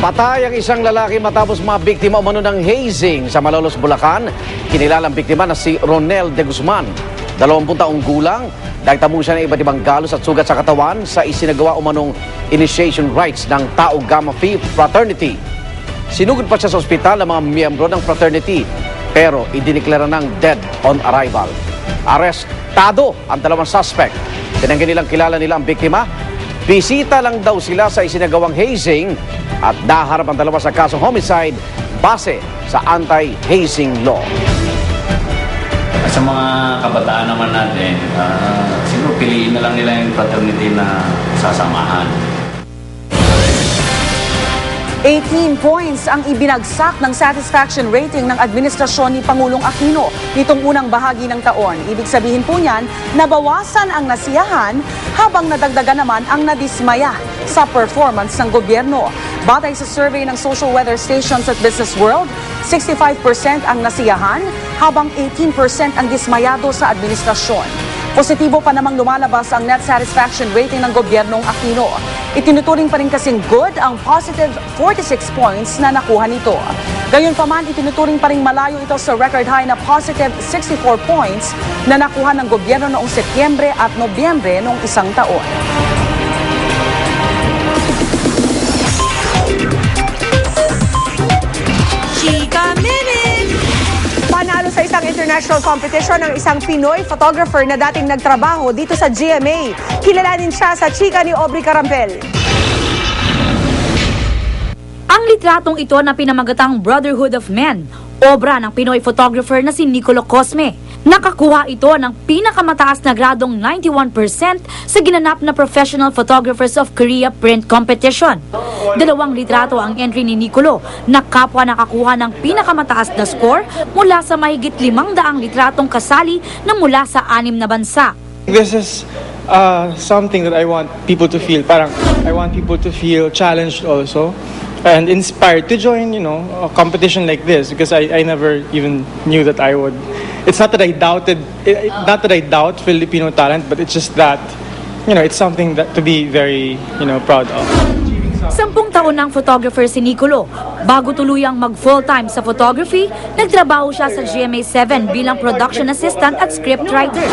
Patay ang isang lalaki matapos mabiktima umano ng hazing sa Malolos, Bulacan. Kinilalang biktima na si Ronel de Guzman. 20 taong gulang, nagtamo siya ng iba't ibang galos at sugat sa katawan sa isinagawa umanong initiation rites ng Tau Gamma Phi Fraternity. Sinugod pa siya sa ospital ng mga miyembro ng fraternity, pero idiniklara ng dead on arrival. Arestado ang dalawang suspect. Tinanggi nilang kilala nila ang biktima. Bisita lang daw sila sa isinagawang hazing at naharap ang dalawa sa kasong homicide base sa anti-hazing law. Sa mga kabataan naman natin, siguro piliin na lang nila yung fraternity na sasamahan. 18 points ang ibinagsak ng satisfaction rating ng administrasyon ni Pangulong Aquino nitong unang bahagi ng taon. Ibig sabihin po niyan, nabawasan ang nasiyahan habang nadagdagan naman ang nadismaya sa performance ng gobyerno. Batay sa survey ng social weather stations at Business World, 65% ang nasiyahan habang 18% ang dismayado sa administrasyon. Positibo pa namang lumalabas ang net satisfaction rating ng gobyernong Aquino. Itinuturing pa rin kasing good ang positive 46 points na nakuha nito. Gayunpaman, itinuturing pa rin malayo ito sa record high na positive 64 points na nakuha ng gobyerno noong Setyembre at Nobyembre noong isang taon. Chika Minute! Panalo sa isang international competition ng isang Pinoy photographer na dating nagtrabaho dito sa GMA. Kilalanin siya sa chika ni Aubrey Carampel. Ang litratong ito na pinamagatang Brotherhood of Men, obra ng Pinoy photographer na si Nicolo Cosme. Nakakuha ito ng pinakamataas na gradong 91% sa ginanap na Professional Photographers of Korea Print Competition. 2 litrato ang entry ni Nicolo na kapwa nakakuha ng pinakamataas na score mula sa mahigit 500 litratong kasali na mula sa 6 na bansa. This is something that I want people to feel. Parang I want people to feel challenged also and inspired to join, a competition like this because I never even knew that I would. It's not that I doubted, not that I doubt Filipino talent, but it's just that, it's something that to be very, proud of. 10 taon ng photographer si Nicolo. Bago tuluyang mag-full-time sa photography, nagtrabaho siya sa GMA7 bilang production assistant at scriptwriter.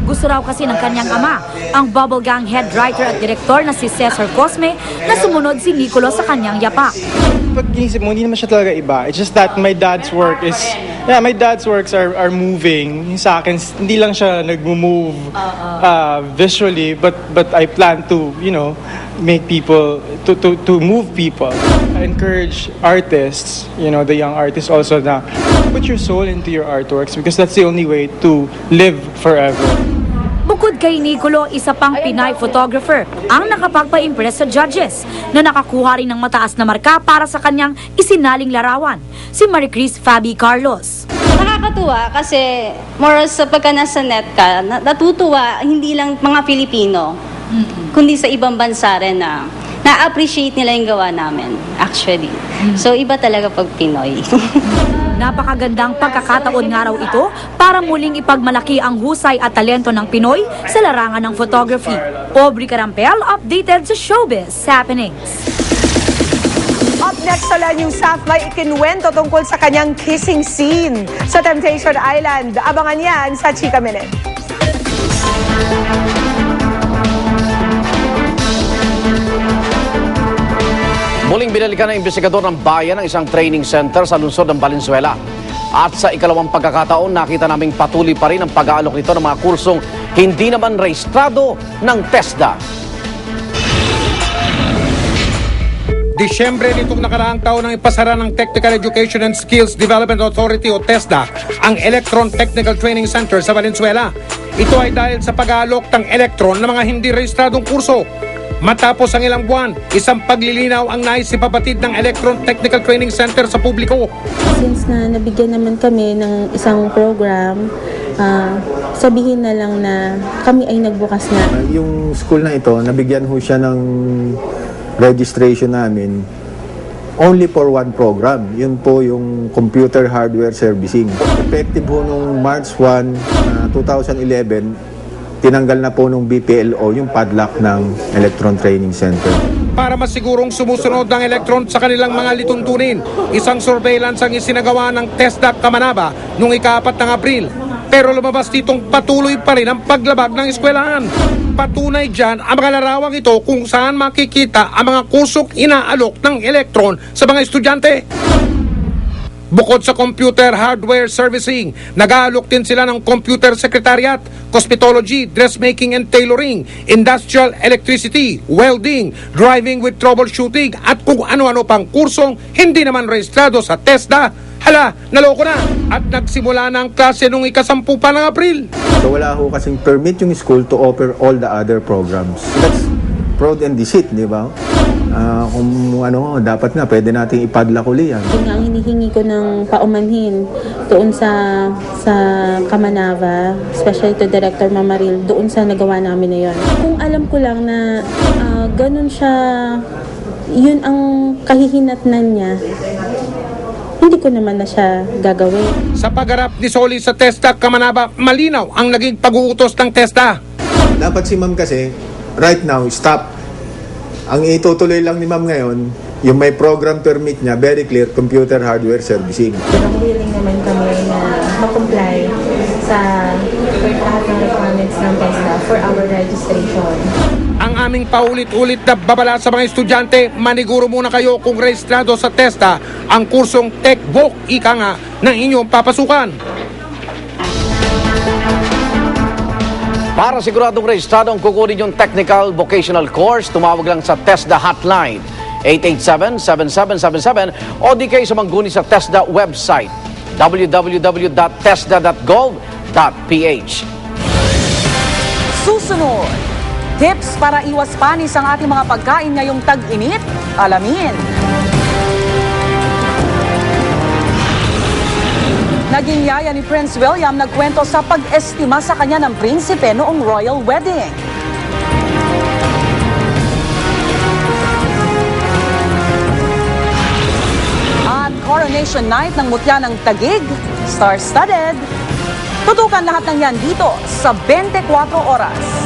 Gusto raw kasi ng kanyang ama, ang Bubble Gang head writer at director na si Cesar Cosme, na sumunod si Nicolo sa kanyang yapak. Pag inisip mo, hindi naman siya talaga iba. It's just that my dad's works are moving. Sa akin, hindi lang siya nag-move visually, but I plan to, make people, to move people. I encourage artists, the young artists also na put your soul into your artworks because that's the only way to live forever. Bukod kay Nicolo, isa pang Pinay photographer ang nakapagpa-impress sa judges na nakakuha rin ng mataas na marka para sa kanyang isinaling larawan, si Maricris Fabi Carlos. Nakakatuwa kasi more sa pagka nasa net ka, natutuwa hindi lang mga Pilipino, kundi sa ibang bansa rin na na-appreciate nila yung gawa namin, actually. So iba talaga pag Pinoy. Napakagandang pagkakataon nga raw ito para muling ipagmalaki ang husay at talento ng Pinoy sa larangan ng photography. Aubrey Carampel, updated sa Showbiz Happenings. Up next sa La News Staff, may ikinuwento tungkol sa kanyang kissing scene sa Temptation Island. Abangan yan sa Chika Minute. Muling binalikan ng investigador ng bayan ng isang training center sa lungsod ng Valenzuela. At sa ikalawang pagkakataon, nakita naming patuloy pa rin ang pag-aalok nito ng mga kursong hindi naman rehistrado ng TESDA. Disyembre nitong nakaraang taon nang ipasara ng Technical Education and Skills Development Authority o TESDA ang Electron Technical Training Center sa Valenzuela. Ito ay dahil sa pag-aalok ng Electron ng mga hindi rehistradong kurso. Matapos ang ilang buwan, isang paglilinaw ang nais ipapatid ng Electron Technical Training Center sa publiko. Since na nabigyan naman kami ng isang program, sabihin na lang na kami ay nagbukas na. Yung school na ito, nabigyan ho siya ng registration namin only for one program. Yun po yung computer hardware servicing. Effective ho nung March 1, 2011, tinanggal na po nung BPLO yung padlock ng Electron Training Center. Para masigurong sumusunod ng elektron sa kanilang mga lituntunin, isang surveillance ang isinagawa ng TESDA Kamanaba noong ika-4 ng Abril. Pero lumabas ditong patuloy pa rin ang paglabag ng eskwelahan. Patunay dyan ang mga larawang ito kung saan makikita ang mga kursong inaalok ng elektron sa mga estudyante. Bukod sa computer hardware servicing, nag-aalok din sila ng computer secretariat, cosmetology, dressmaking and tailoring, industrial electricity, welding, driving with troubleshooting at kung ano-ano pang kursong hindi naman rehistrado sa TESDA. Hala, naloko na! At nagsimula na ang klase nung ika-10 pa ng Abril. So wala ho kasing permit yung school to offer all the other programs. That's fraud and deceit, di ba? Kung ano, dapat nga, pwede nating ipadlock uli yan. Yun nga ang hinihingi ko ng paumanhin doon sa Kamanava, especially to Director Mamaril, doon sa nagawa namin na yun. Kung alam ko lang na ganun siya, yun ang kahihinatnan niya, hindi ko naman na siya gagawin. Sa pagharap ni Soli sa TESDA Kamanaba, malinaw ang naging pag-uutos ng TESDA. Dapat si ma'am kasi, right now, stop. Ang itutuloy lang ni ma'am ngayon, yung may program permit niya, very clear, computer hardware servicing. Pero willing naman kami na mag-comply sa lahat ng requirements ng TESDA for our registration. Ang aming paulit-ulit na babala sa mga estudyante, maniguro muna kayo kung rehistrado sa TESDA ang kursong TechVoc, ika nga, ng inyong papasukan. Para siguradong rehistrado ang kukunin yung technical vocational course, tumawag lang sa TESDA hotline 887-7777 o di kayo sumangguni sa TESDA website www.tesda.gov.ph. Susunod, tips para iwas panis ang ating mga pagkain ngayong tag-init? Alamin. Naging yaya ni Prince William nagkwento sa pag-estima sa kanya ng prinsipe noong royal wedding. At coronation night ng mutya ng Taguig, star-studded. Tutukan lahat ng yan dito sa 24 oras.